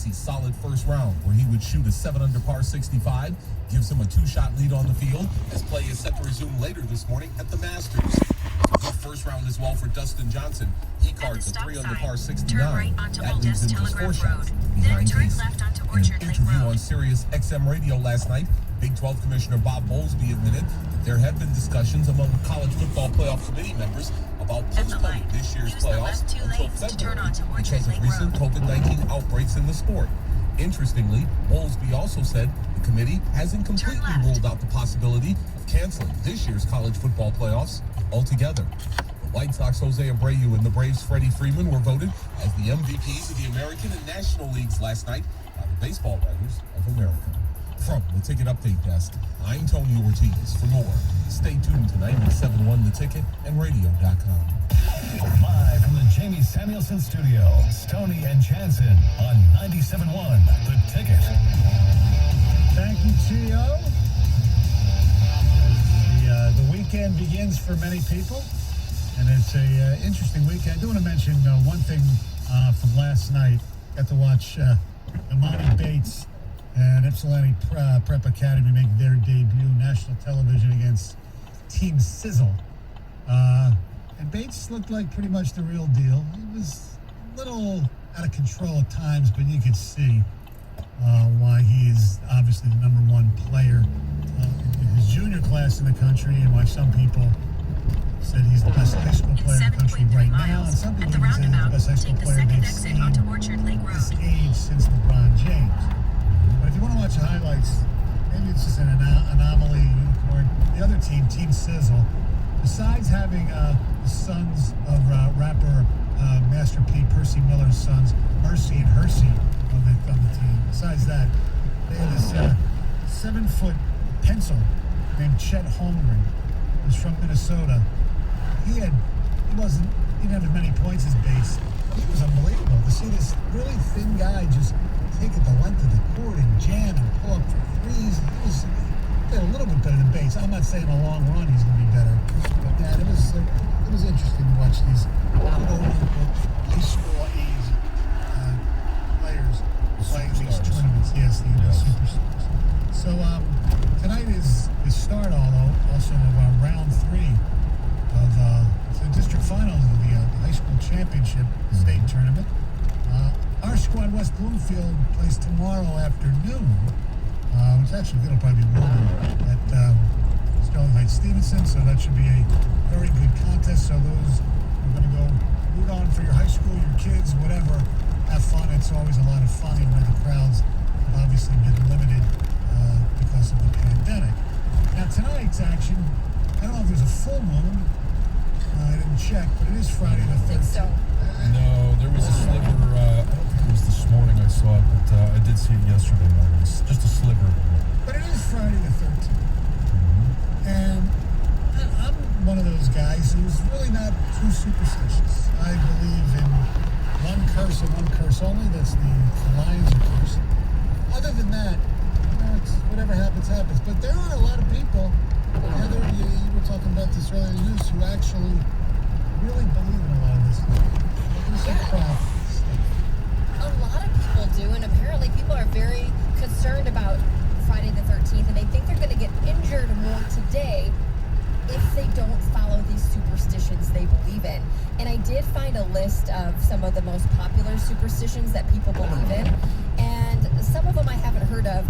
Agassi's solid first round, where he would shoot a 7 under par 65, gives him a 2-shot lead on the field, as play is set to resume later this morning at the Masters. A good first round as well for Dustin Johnson. He cards a 3 under par 69. That leaves him just 4 shots behind Casey. In an interview on Sirius XM Radio last night, Big 12 Commissioner Bob Bowlesby admitted that there have been discussions among college football playoff committee members about postponing this year's playoffs until February because of recent COVID-19 outbreaks in the sport. Interestingly, Bowlesby also said the committee hasn't completely ruled out the possibility of canceling this year's college football playoffs altogether. The White Sox Jose Abreu and the Braves Freddie Freeman were voted as the MVPs of the American and National Leagues last night by the Baseball Writers of America. From the Ticket Update Desk, I'm Tony Ortiz. For more, stay tuned to 97.1 The Ticket and radio.com. Live from the Jamie Samuelson Studio, Stoney and Jansen on 97.1 The Ticket. Thank you, Tio. The weekend begins for many people, and it's a interesting weekend. I do want to mention one thing from last night. Got to watch Imani Bates and Ypsilanti Prep Academy make their debut national television against Team Sizzle. And Bates looked like pretty much the real deal. He was a little out of control at times, but you could see why he is obviously the number one player in his junior class in the country, and why some people said he's the best high school player in the country right now, and some people even say he's the best high school player they've seen this age since LeBron James. But if you want to watch the highlights, maybe it's just an anomaly, unicorn. The other team, Team Sizzle, besides having the sons of rapper Master P, Percy Miller's sons, Mercy and Hersey, on the team. Besides that, they had this 7-foot pencil named Chet Holmgren, who's from Minnesota. He didn't have as many points as Bates. He was unbelievable to see this really thin guy just take it the length of the court and jam and pull up for threes. He did a little bit better than Bates. I'm not saying in the long run he's going to be better, but yeah, it was interesting to watch these high school age players playing these tournaments. Yes, the superstars. So tonight is the start also of round 3 of the district finals of the high school championship state tournament. Our squad, West Bloomfield, plays tomorrow afternoon, which actually it'll probably be warm at Sterling Heights Stevenson, so that should be a very good contest. So those who are going to go root on for your high school, your kids, whatever, have fun. It's always a lot of fun, even though the crowds have obviously been limited because of the pandemic. Now tonight's action, I don't know if there's a full moon. I didn't check, but it is Friday the 13th. So. No, there was a sliver. I don't think it was this morning I saw it, but I did see it yesterday morning. It's just a sliver. But it is Friday the 13th. Mm-hmm. And I'm one of those guys who's really not too superstitious. I believe in one curse and one curse only. That's the Lions curse. Other than that, it's whatever happens, happens. But there are a lot of people, Heather, you were talking about this earlier in the news, who actually really believe in a lot of this stuff. A lot of people do, and apparently people are very concerned about Friday the 13th, and they think they're going to get injured more today if they don't follow these superstitions they believe in. And I did find a list of some of the most popular superstitions that people believe in, and some of them I haven't heard of.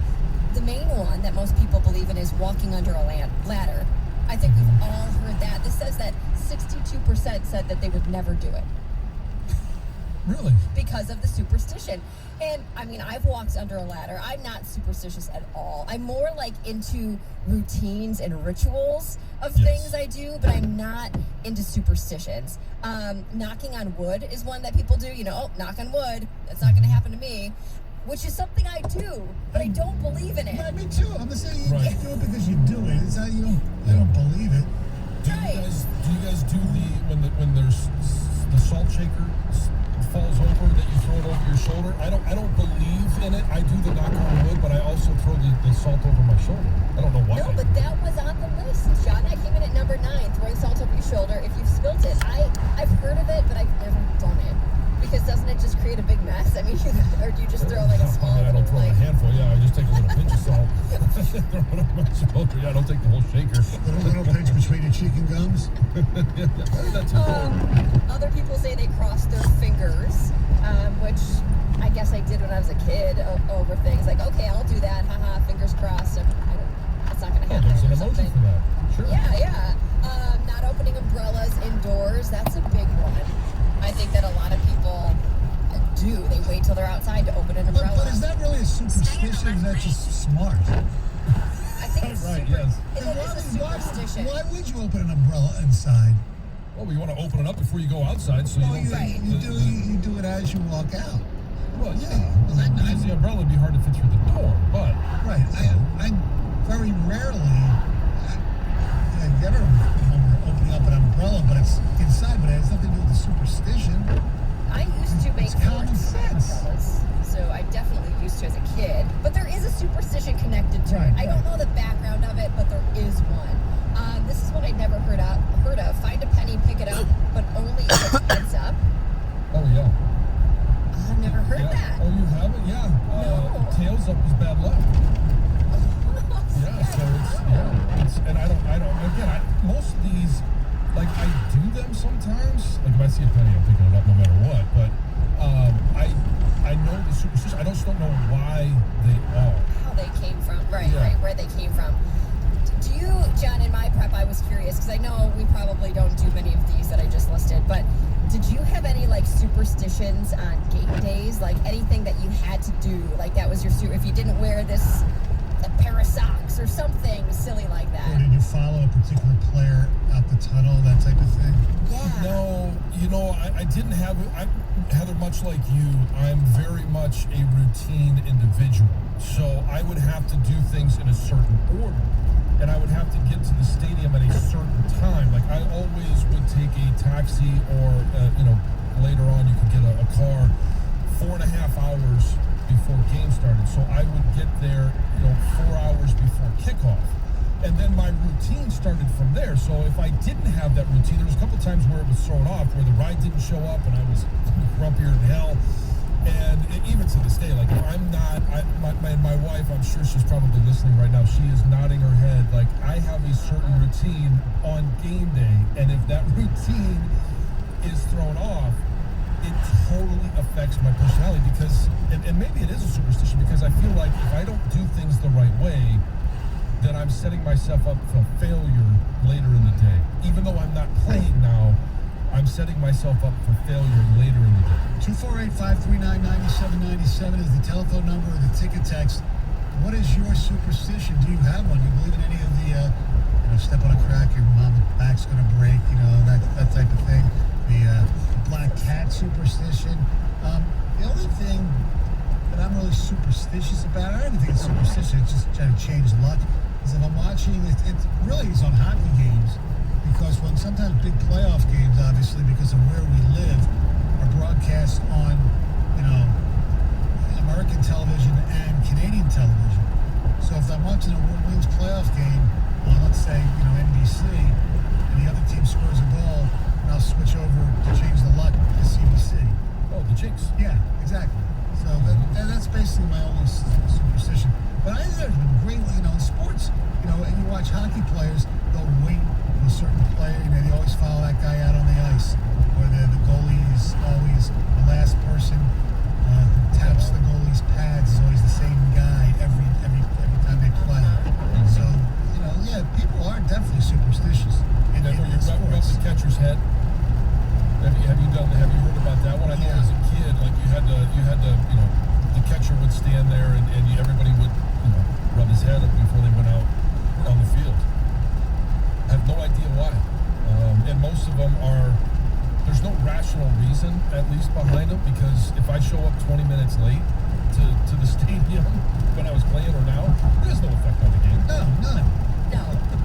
The main one that most people believe in is walking under a ladder. I think we've all heard that. This says that 62% said that they would never do it. Really? Because of the superstition. And I mean, I've walked under a ladder. I'm not superstitious at all. I'm more like into routines and rituals of things I do, but I'm not into superstitions. Knocking on wood is one that people do. Knock on wood. That's not going to happen to me. Which is something I do, but I don't believe in it. Yeah, me too. I'm just saying you do it because you do it. It's not you don't believe it. Do you guys do when there's the salt shaker falls over that you throw it over your shoulder? I don't believe in it. I do the knock on wood, but I also throw the salt over my shoulder. I don't know why. No, but that was on the list, John. That came in at number 9, throwing salt over your shoulder if you've spilt it. I've heard of it, but I've never done it. Because doesn't it just create a big mess? I mean, or do you just throw like a handful. Yeah, I just take a little pinch of salt. Throw it on my shoulder. Yeah, I don't take the whole shaker. Little pinch between your cheek and gums. That's it. Other people say they cross their fingers, which I guess I did when I was a kid over things like, okay, I'll do that, haha, fingers crossed. It's not going to Oh, happen. there's an or emoji something. for that. Sure. Yeah. Not opening umbrellas indoors, that's a big one. I think that a lot of people do. They wait till they're outside to open an umbrella. But is that really a superstition? Or is that just smart? I think it's Right, super, yes. it is a superstition. Why would you open an umbrella inside? Well, you want to open it up before you go outside, so you Well, don't. Right. you do it as you walk out. Well, yeah. I- Because the umbrella would be hard to fit through the door, but Right. I very rarely get a opening up an umbrella, but it's inside, but it has nothing to do with the superstition. I used to make It's common forts out of sense. umbrellas, so I definitely used to as a kid. But there is a superstition connected to Right, it. I don't right. know the background of it, but there is one. This is what I never heard of. Find a penny, pick it up, but only if it's heads up. oh yeah. I've never heard Yeah. that. Oh, you haven't? Yeah. No. Tails up is bad luck. Yeah, so and I don't, again, most of these, like, I do them sometimes. Like, if I see a penny, I'm picking it up no matter what. But I know the superstition. I just don't know why they are. How they came from. Right, Yeah. where they came from. Do you, John, in my prep, I was curious, because I know we probably don't do many of these that I just listed, but did you have any, like, superstitions on game days? Like, anything that you had to do? Like, that was your if you didn't wear this, a pair of socks or something silly like Or that. did you follow a particular player out the tunnel, that type of thing? Yeah. No, I didn't have it. Heather, much like you, I'm very much a routine individual. So I would have to do things in a certain order. And I would have to get to the stadium at a certain time. Like, I always would take a taxi or, later on you could get a car 4.5 hours before game started. So I would get there, 4 hours before kickoff. And then my routine started from there. So if I didn't have that routine, there was a couple times where it was thrown off, where the ride didn't show up and I was grumpier than hell. And even to this day, like, if I'm not, my wife, I'm sure she's probably listening right now, she is nodding her head. Like, I have a certain routine on game day, and if that routine is thrown off, it totally affects my personality because, and maybe it is a superstition, because I feel like if I don't do things the right way, then I'm setting myself up for failure later in the day. Even though I'm not playing now, I'm setting myself up for failure later in the day. 248-539-9797 is the telephone number or the ticket text. What is your superstition? Do you have one? Do you believe in any of the, step on a crack, your mom's back's going to break, that type of thing? The black cat superstition. The only thing that I'm really superstitious about, I don't even think it's superstition, it's just trying to change luck, is if I'm watching, it really is on hockey games, because when sometimes big playoff games, obviously, because of where we live, are broadcast on, American television and Canadian television. So if I'm watching a World Wings playoff game on, let's say, NBC, and the other team scores a goal, and I'll switch over to change the luck to CBC. Oh, the Jinx. Yeah, exactly. So that's basically my only superstition. But I think there's been great, in sports, and you watch hockey players, they'll wait for a certain player, they always follow that guy out on the ice, where the goalie is always the last person who taps the goalie's pads is always the same guy every time they play. So, people are definitely supersticious in Where you rub sports. the catcher's head. Have you heard about that one? I know as a kid, like you had to, the catcher would stand there and everybody would, rub his head up before they went out on the field. I have no idea why. And most of them there's no rational reason, at least behind them, because if I show up 20 minutes late to the stadium when I was playing or now, there's no effect on the game. No, none. No,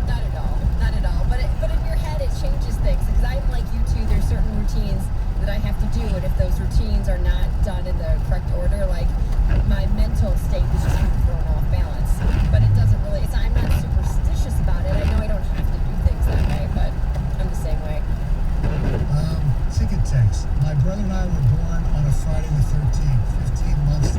not at all. Not at all. But in your head, it changes things. Because I'm like you too. There's certain routines that I have to do, and if those routines are not done in the correct order, like my mental state is just thrown off balance. But it doesn't really. I'm not superstitious about it. I know I don't have to do things that way, but I'm the same way. Ticket text. My brother and I were born on a Friday the 13th, 15 months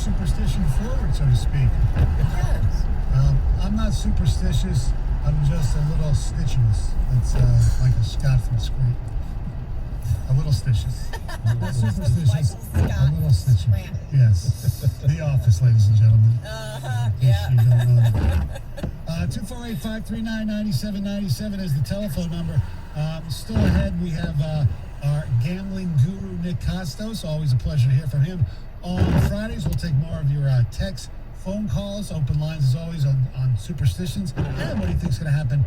superstition forward, so to speak. Yes. I'm not superstitious. I'm just a little stitchious. It's like a Scott from Scream. A little stitious. Not superstitious. Michael A Scott little stitchious. Scram. Yes. The Office, ladies and gentlemen. Yeah. You don't know that. 248-539-9797 is the telephone number. Still ahead, we have our gambling guru, Nick Costos. Always a pleasure to hear from him. On Fridays, we'll take more of your texts, phone calls, open lines as always on superstitions, and what do you think is going to happen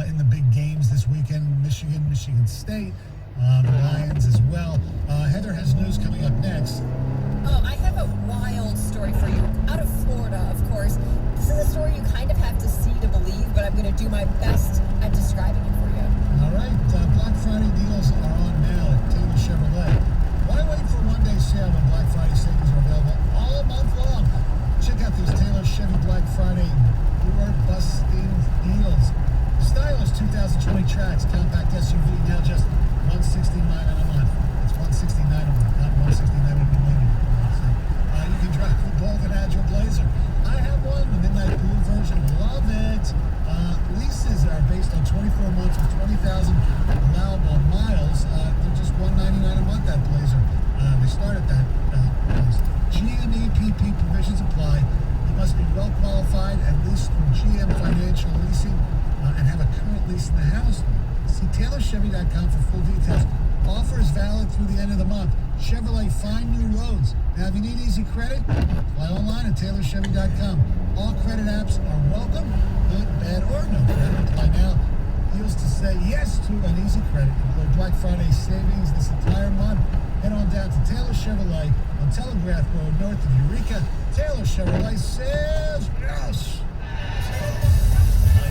in the big games this weekend. Michigan State, the Lions as well. Heather has news coming up next. Oh, I have a wild story for you. Out of Florida, of course. This is a story you kind of have to see to believe, but I'm going to do my best at describing it for you. All right, Black Friday deals are on now at Taylor Chevrolet. Why wait for one-day sale when Black Friday savings are available all month long? Check out these Taylor Chevy Black Friday busting deals. Stylish 2020 Trax compact SUV now just $169 a month. It's $169 a month, not $169 a million. You can drive the bold and agile Blazer. I have one, the midnight blue version. Love it. Leases are based on 24 months with 20,000 allowable miles. They're just $199 a month, that Blazer. They start at that price. GM EPP provisions apply. You must be well qualified, at least through GM Financial Leasing, and have a current lease in the house. See TaylorChevy.com for full details. Offer is valid through the end of the month. Chevrolet, find new roads. Now, if you need easy credit, apply online at TaylorChevy.com. All credit apps are welcome, good, bad, or no credit. Apply now. Deals to say yes to an easy credit. Enjoy Black Friday savings this entire month. Head on down to Taylor Chevrolet on Telegraph Road, north of Eureka. Taylor Chevrolet says yes.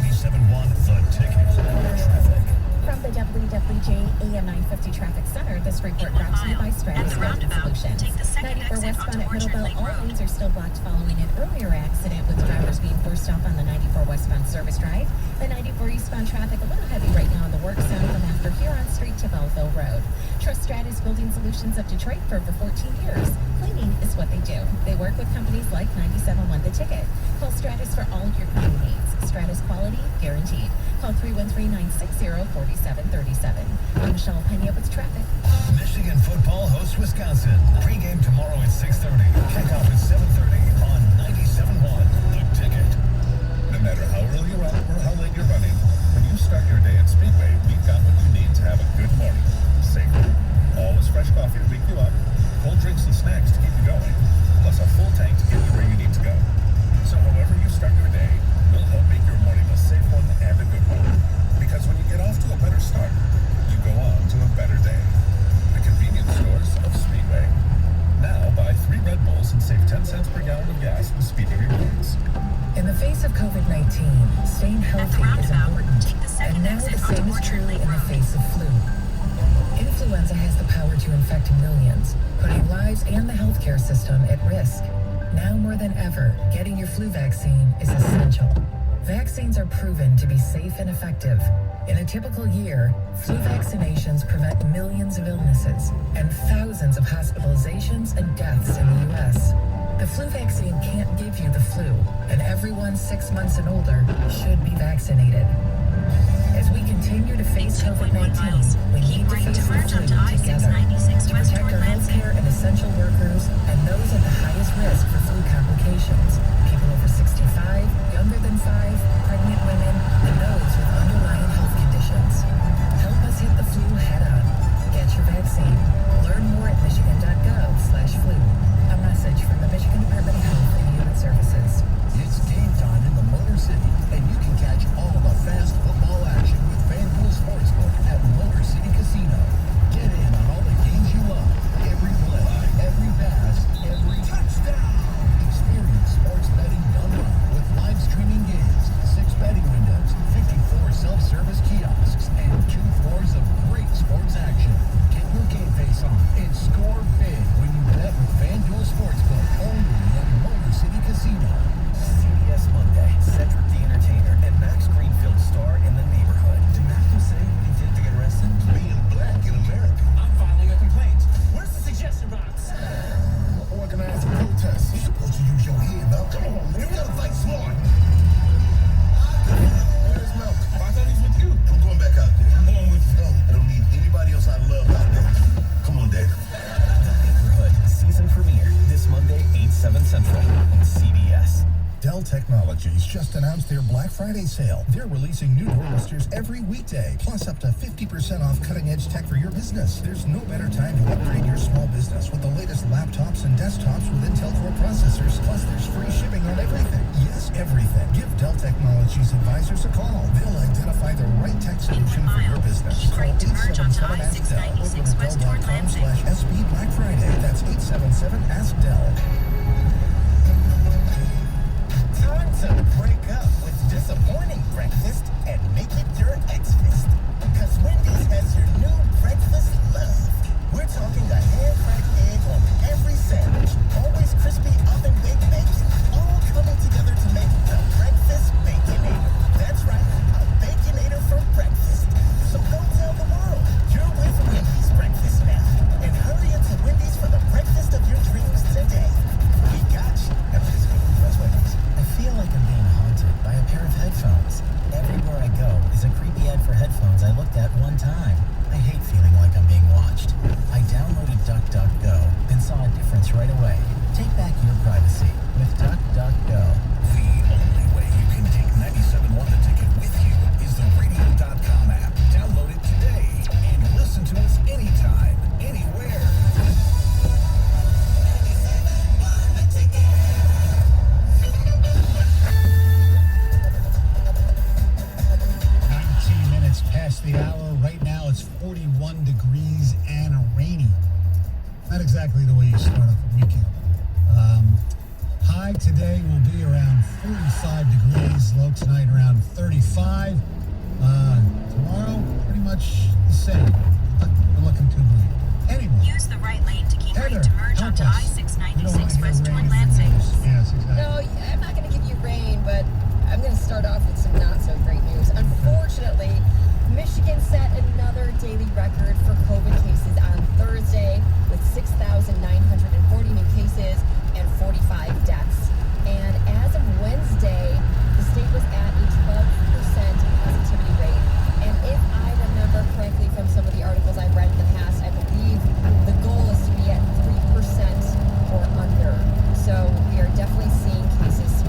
97.1 The Ticket. Traffic. From the WWJ AM 950 Traffic Center, this report brought to you by Stratus Building Solutions. 94 westbound at Middlebelt, all lanes are still blocked following an earlier accident with drivers being forced off on the 94 westbound service drive. The 94 eastbound traffic a little heavy right now on the work zone from after Huron Street to Belleville Road. Trust Stratus Building Solutions of Detroit for over 14 years. Cleaning is what they do. They work with companies like 97.1 The Ticket. Call Stratus for all your cleaning needs. Stratus quality guaranteed. Call 313-960-4737. I'm Michelle Pena with traffic. Michigan football hosts Wisconsin. Pre-game tomorrow at 6:30. Kickoff at 7:30 on 97.1 The Ticket. No matter how early you're up or how late you're running, when you start your day at Speedway, we've got what you need to have a good morning. Safely. Always fresh coffee to wake you up, cold drinks and snacks to keep you going, plus a full tank to get you where you need to go. So however you start your day, we'll help make your morning a safe one and a good one. Because when you get off to a better start, you go on to a better day. The convenience stores of Speedway. Now buy 3 Red Bulls and save 10 cents per gallon of gas with Speedy Rewards. In the face of COVID-19, staying healthy is important, and now the same is true in the face of flu. Influenza has the power to infect millions, putting lives and the healthcare system at risk. Now more than ever, getting your flu vaccine is essential. Vaccines are proven to be safe and effective. In a typical year, flu vaccinations prevent millions of illnesses and thousands of hospitalizations and deaths in the U.S. The flu vaccine can't give you the flu, and everyone 6 months and older should be vaccinated. As we continue to face COVID-19, we need to face the flu together to protect our healthcare and essential workers and those at the highest risk for flu complications. People over 65, younger than 5, pregnant women, and those with underlying health conditions. Help us hit the flu head on. Get your vaccine. Learn more at michigan.gov/flu. A message from the Michigan Department of Health and Human Services. It's game time in the Motor City, and you can catch all the fast football action with FanDuel Sportsbook at Motor City Casino. Get in on all the games you love, every play, every pass, every touchdown. Experience Dell Technologies just announced their Black Friday sale. They're releasing new door listers every weekday, plus up to 50% off cutting-edge tech for your business. There's no better time to upgrade your small business with the latest laptops and desktops with Intel Core processors, plus there's free shipping on everything. Yes, everything. Give Dell Technologies advisors a call. They'll identify the right tech solution for your business. Call 877-ASK-DELL or go to Dell.com/SB Black Friday. That's 877-ASK-DELL. Time to break up with disappointing breakfast and make it your Xfest. Because Wendy's has your new breakfast love. We're talking a hand-cracked egg on every sandwich, always crispy oven-baked bacon, all coming together to make the breakfast Baconator. That's right, a Baconator for breakfast. So go tell the world you're with Wendy's breakfast now. And hurry into Wendy's for the breakfast of your dreams today. We got you. That's Wendy's. I feel like I'm being haunted by a pair of headphones. Everywhere I go is a creepy ad for headphones I looked at one time. I hate feeling like I'm being watched. I downloaded DuckDuckGo and saw a difference right away. Take back your privacy with DuckDuckGo. The only way you can take 97.1 The Ticket with you is the radio.com app. Download it today and listen to us anytime, anywhere. 19 minutes past the hour. Right now it's 41 degrees and rainy. Not exactly the way you start off a weekend. High today will be around 45 degrees. Low tonight around 35. Tomorrow, pretty much the same. We're looking too bleak. Anyway. Use the right lane to keep ready Heather, to merge help onto us. I-696 west toward Lansing. Yes, exactly. No, I'm not going to give you rain, but I'm going to start off with some not so great news. Unfortunately, Michigan set another daily record for COVID cases on Thursday with 6,940 new cases and 45 deaths. And as of Wednesday, the state was at a 12% positivity rate. And if I remember correctly from some of the articles I've read in the past, I believe the goal is to be at 3% or under. So we are definitely seeing cases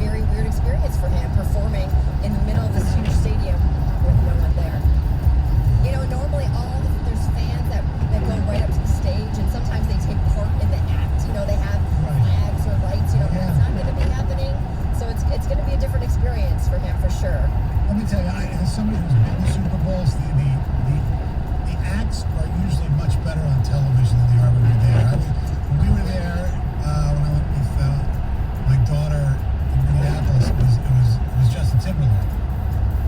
very weird experience for him performing in the middle of this huge stadium with no one there. You know, normally there's fans that go right up to the stage, and sometimes they take part in the act. You know, they have flags or lights. You know, that's not going to be happening. So it's going to be a different experience for him for sure. Let me tell you, as somebody who's been to Super Bowls, the acts are usually much better on television than they are when you're there. When we were there, when I went with my daughter in Minneapolis, it was Justin Timberlake,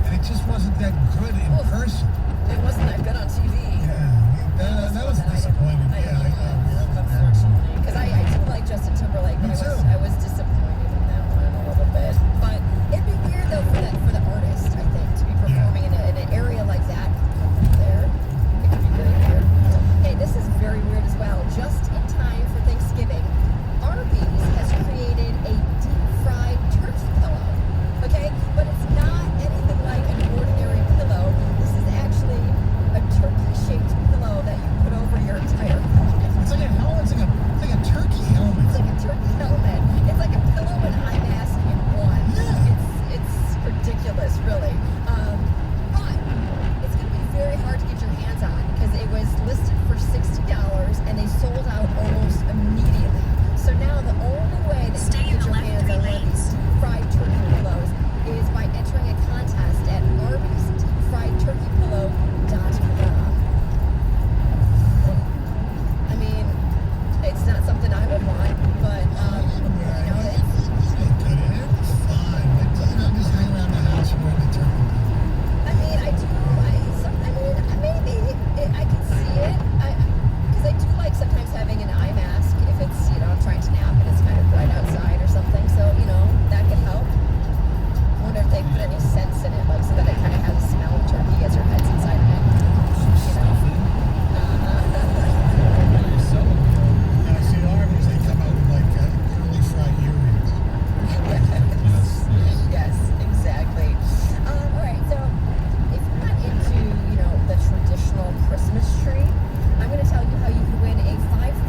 and it just wasn't that good in person. It wasn't that good on TV. Yeah, that was disappointing. Unfortunately, because I do like Justin Timberlake, but I was disappointed in that one a little bit. But it'd be weird though for the artist, I think, to be performing in an area like that there. It could be very weird. Hey, this is very weird as well. Just in time for Thanksgiving, Arby's has created a deep-fried turkey pillow. Okay, but it's not anything like an ordinary pillow. This is actually a turkey-shaped pillow that you put over your entire body. It's like a helmet. It's like a turkey helmet. It's like a turkey helmet. It's like a pillow and eye mask in one. Yeah. It's ridiculous, really. But it's going to be very hard to get your hands on because it was listed for $60 and they sold out almost immediately. So now the only way that you can get your hands on one of these deep-fried turkey pillows is by entering a contest at Arby'sDeepFriedTurkeyPillow.com. I mean, it's not something I would want, but you know, It's fine. Just hang around the house and wear the turkey. I mean, maybe I can see it. Because I do like sometimes having an eye mask if it's, you know, I'm trying to nap and it's kind of bright outside or something. So, you know, that could help. I wonder if they put any scents in it, like so that it kind of has a smell of turkey as your head's inside of it. You know? And I see Arby's, they come out with like curly fried earrings. Yes, exactly. All right, so if you're not into, you know, the traditional Christmas tree, I'm going to tell you how you can win a $5,000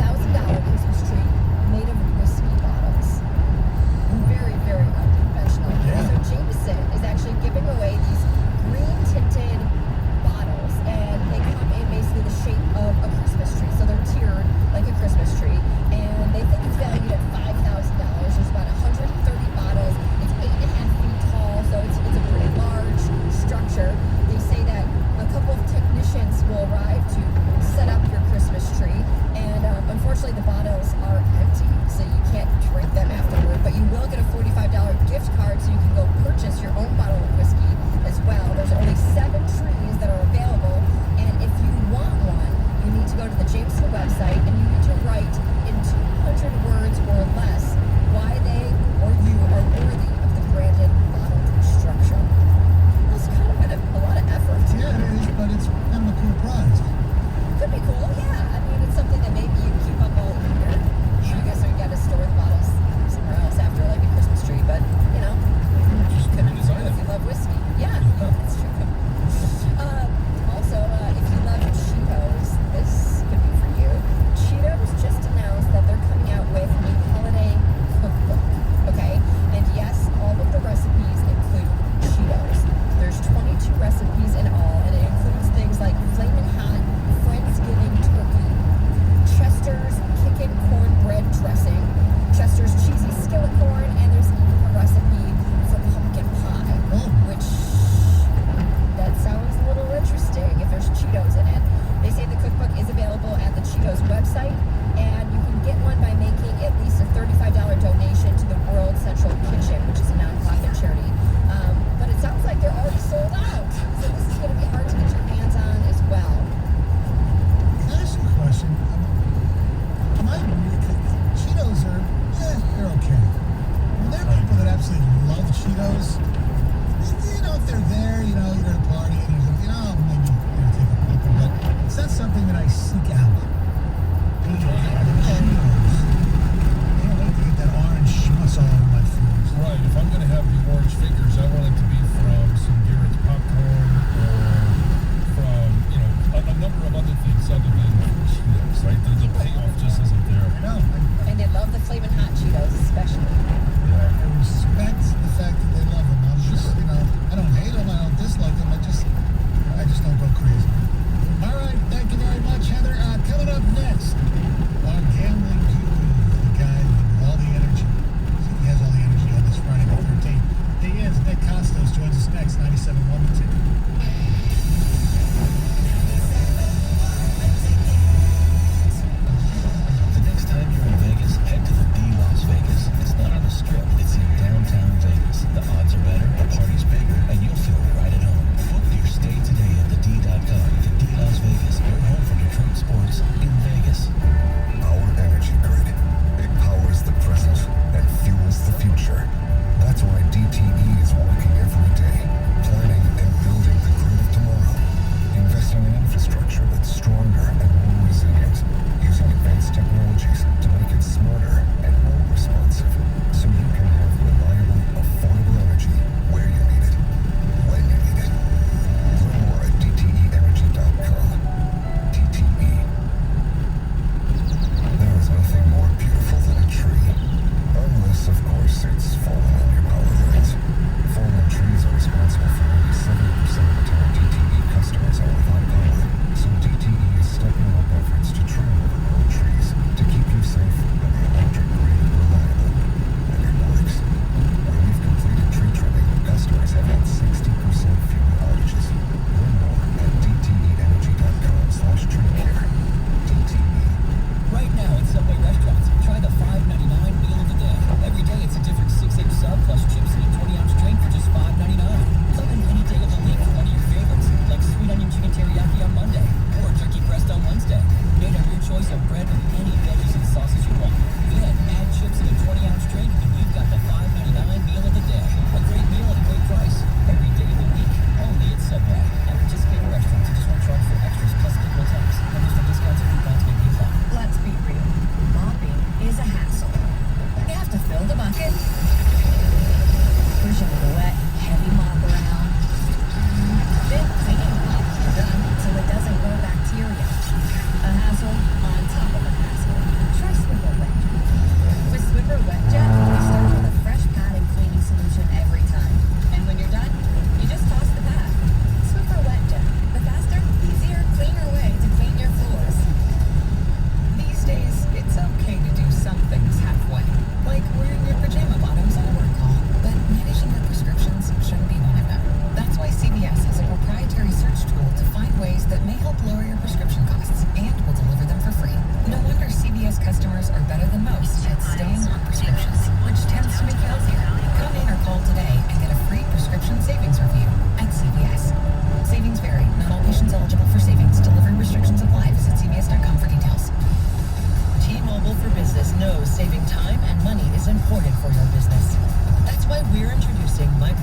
Christmas tree made of whiskey bottles. Very, very unconventional. Yeah. So Jameson is actually giving away these green tinted bottles, and they come in basically the shape of a Christmas tree. So they're tiered like a Christmas tree, and they think it's valued at $5,000. There's about 130 bottles. It's 8.5 feet tall, so it's a pretty large structure. They say that a couple of technicians will arrive to set up your Christmas tree, and unfortunately the bottles are empty, so you can't drink them afterward, but you will get a $45 gift card so you can go purchase your own bottle of whiskey as well. There's only 7 trees that are available, and if you want one, you need to go to the Jameson website and you need to write in 200 words or less why they or you are worthy of the branded bottle structure. That's kind of a lot of effort. Yeah, it is, but it's kind of a cool prize. Could be cool, yeah. I mean, it's something that maybe you keep up all year. I guess we got to store the bottles somewhere else after like a Christmas tree, but you know, could be cool if you love whiskey. Yeah, that's true. Also, if you love Cheetos, this could be for you. Cheetos just announced that they're coming out with a holiday cookbook. Okay, and yes, all of the recipes include Cheetos. There's 22 recipes in all, and it includes things like flaming hot Friendsgiving turkey, Chester's kickin' cornbread dressing, Chester's cheesy skillet corn, and there's even a recipe for pumpkin pie, which that sounds a little interesting if there's Cheetos in it. They say the cookbook is available at the Cheetos website, and you can get one by making at least a $35 donation to the World Central Kitchen, which is a nonprofit charity. But it sounds like they're already sold out, so this is going to be hard to get your hands on as well. Can I ask you a question? Cheetos are, they're okay. Well, there are people that absolutely love Cheetos. You know, if they're there, you know, you're at a party and you're like, maybe take a couple, but it's not something that I seek out. Cheetos. I don't like to get that orange schmutz all over my fingers. Right. If I'm going to have the orange fingers, I want it to be from some Garrett's popcorn or from, you know, a number of other things other than Cheetos, right? The payoff just isn't there. No, And they love the flaming hot Cheetos, especially. I respect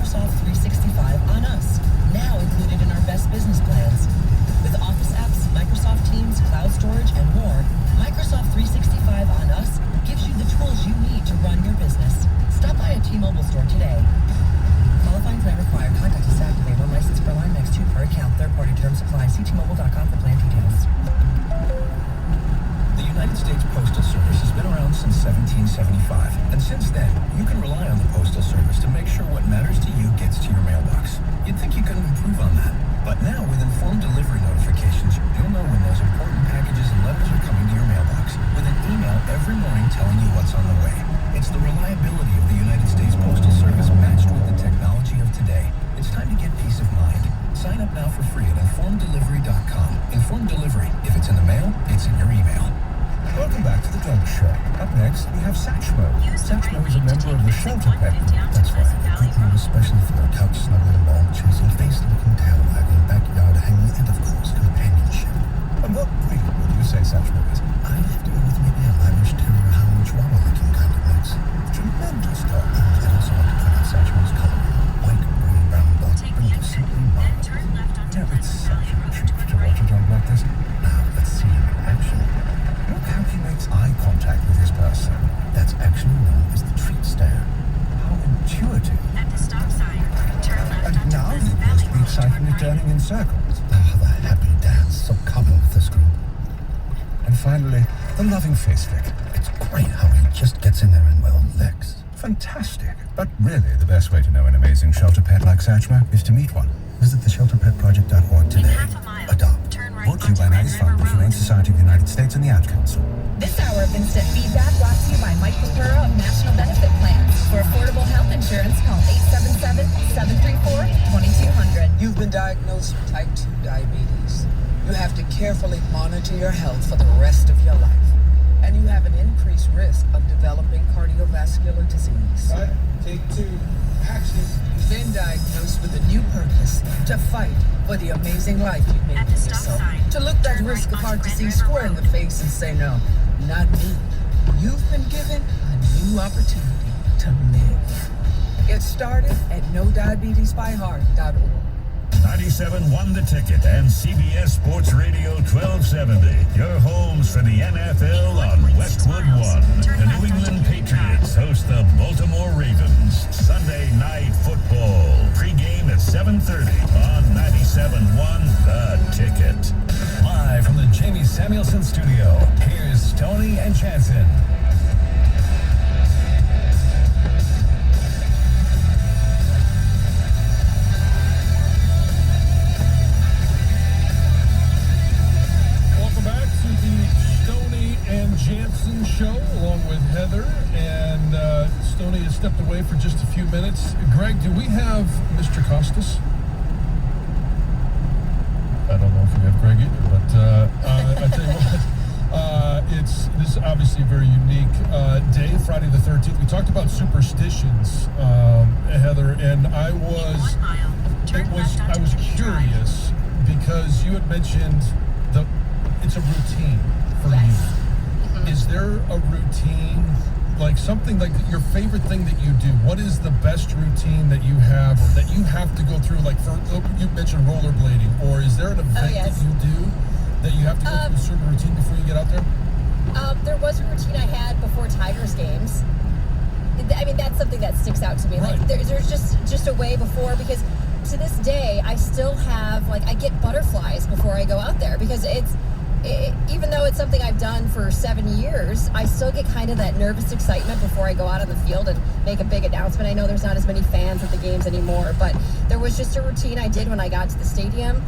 Microsoft 365 on us, now included in our best business plans. With Office apps, Microsoft Teams, cloud storage, and more, Microsoft 365 on us gives you the tools you need to run your business. Stop by a T-Mobile store today. Qualifying plan required. Contact us to activate. One license per line, max 2 per account. Third-party terms apply. See T-Mobile.com for plan details. The United States Postal Service has been around since 1775, and since then, you can rely on the Postal Service to make sure what matters to you gets to your mailbox. You'd think you couldn't improve on that, but now with informed delivery notifications, you'll know when those important packages and letters are coming to your mailbox, with an email every morning telling you what's on the way. It's the reliability of the United States Postal Service matched with the technology of today. It's time to get peace of mind. Sign up now for free at informeddelivery.com. Informed Delivery. If it's in the mail, it's in your email. Welcome back to the Dog Show. Up next, we have Satchmo. Satchmo is a member of the Shelter Pet Group. That's right, a group known especially for their couch snuggling, ball chasing, face-licking, tail wagging, backyard hanging, and of course, companionship. And what breed would you say Satchmo is? I'd have to go with maybe a lavish terrier hound chihuahua-looking kind of mix. Tremendous dog. I'd also like to point out Satchmo's coloring. White, green, brown dog, but it's simply marvelous. Yeah, it's such a treat to watch a dog like this. Now, let's see him in action. Look how he makes eye contact with his person. That's actually known as the treat stare. How intuitive. At the stop sign, turn left And onto now he Pleasant appears Valley to be Road. excitedly turning in circles. Ah, the happy dance, so common with this group. And finally, the loving face lick. It's great how he just gets in there and, well, licks. Fantastic. But really, the best way to know an amazing shelter pet like Satchmo is to meet one. Visit theshelterpetproject.org today. half a mile, Adopt. turn right Brought to you by onto Red Nice Fund, the River Humane Road. Society of the United States, and the Ad Council. This hour of Instant Feedback brought to you by Mike Papura of National Benefit Plans. For affordable health insurance, call 877-734-2200. You've been diagnosed with type 2 diabetes. You have to carefully monitor your health for the rest of your life. And you have an increased risk of developing cardiovascular disease. Take 2. Action. You've been diagnosed with a new purpose to fight for the amazing life you made At for the stop yourself. sign, To look that turn risk right of heart onto Red disease River square in the Road. face and say, no, not me. You've been given a new opportunity to live. Get started at NoDiabetesByHeart.org. 97.1 The Ticket and CBS Sports Radio 1270. Your homes for the NFL on Westwood One. The New England Patriots host the Baltimore Ravens. Sunday night football. Pre-game at 7:30 on 97.1 The Ticket. Live from the Jamie Samuelson Studio, here's Stoney and Jansen. Welcome back to the Stoney and Jansen show, along with Heather. And Stoney has stepped away for just a few minutes. Greg, do we have Mr. Costas? I don't know if we have Greg either, but I tell you what, this is obviously a very unique day, Friday the 13th. We talked about superstitions, Heather, and I was curious because you had mentioned it's a routine for you. Is there a routine, like something like your favorite thing that you do? What is the best routine that you have, or that you have to go through? Like you mentioned rollerblading, or is there an event yes. that you do that you have to go through a certain routine before you get out there? There was a routine I had before Tigers games. I mean, that's something that sticks out to me. Right. Like, there's just a way before, because to this day, I still have, like, I get butterflies before I go out there, because even though it's something I've done for 7 years, I still get kind of that nervous excitement before I go out on the field and make a big announcement. I know there's not as many fans at the games anymore, but there was just a routine I did when I got to the stadium,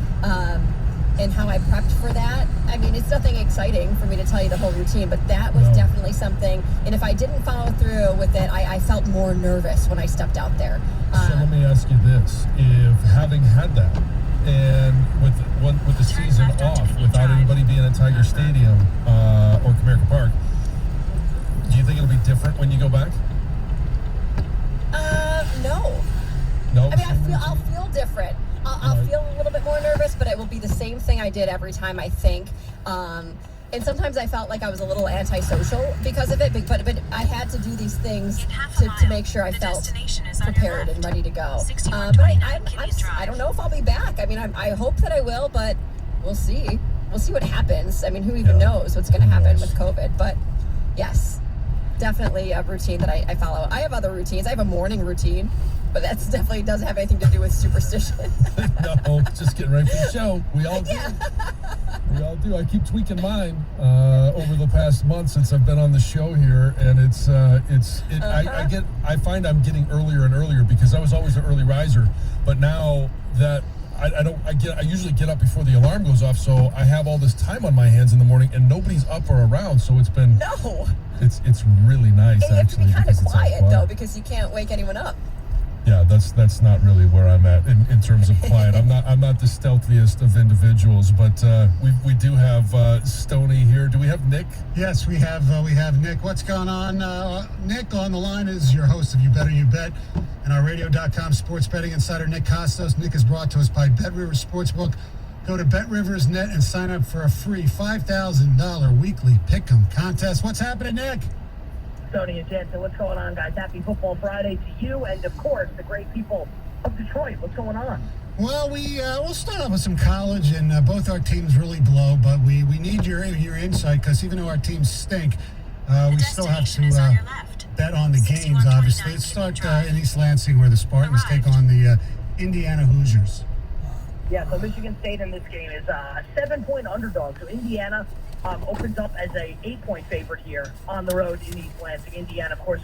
and how I prepped for that. I mean, it's nothing exciting for me to tell you the whole routine, but that was definitely something. And if I didn't follow through with it, I felt more nervous when I stepped out there. So let me ask you this: if having had that, and with the season off, without anybody being at Tiger Stadium or Comerica Park, do you think it'll be different when you go back? No. No. I mean, I'll feel different. I'll feel a little bit more nervous, but it will be the same thing I did every time, I think. And sometimes I felt like I was a little antisocial because of it, but I had to do these things to make sure I felt prepared and ready to go. But I don't know if I'll be back. I mean, I hope that I will, but we'll see. We'll see what happens. I mean, who even knows what's going to happen with COVID? But yes, definitely a routine that I follow. I have other routines. I have a morning routine, but that definitely doesn't have anything to do with superstition. No, just getting ready for the show. We all do. We all do. I keep tweaking mine over the past month since I've been on the show here, and I find I'm getting earlier and earlier because I was always an early riser, but now that I usually get up before the alarm goes off, so I have all this time on my hands in the morning, and nobody's up or around, so it's been it's really nice. And you have to be kind of because quiet though, because you can't wake anyone up. Yeah, that's not really where I'm at in terms of quiet. I'm not the stealthiest of individuals, but we do have Stoney here. Do we have Nick? Yes, we have Nick. What's going on? Nick on the line is your host of You Better You Bet and our radio.com sports betting insider, Nick Costos. Nick is brought to us by BetRivers Sportsbook. Go to BetRivers.net and sign up for a free $5,000 weekly pick'em contest. What's happening, Nick? Tony and Jensen, what's going on, guys? Happy Football Friday to you and, of course, the great people of Detroit. What's going on? Well, we'll start off with some college, and both our teams really blow, but we need your insight, because even though our teams stink, we still have to bet on the games, obviously. Let's start in East Lansing, where the Spartans take on the Indiana Hoosiers. Yeah, so Michigan State in this game is a 7-point underdog. So Indiana opens up as a 8-point favorite here on the road in East Lansing. Indiana, of course,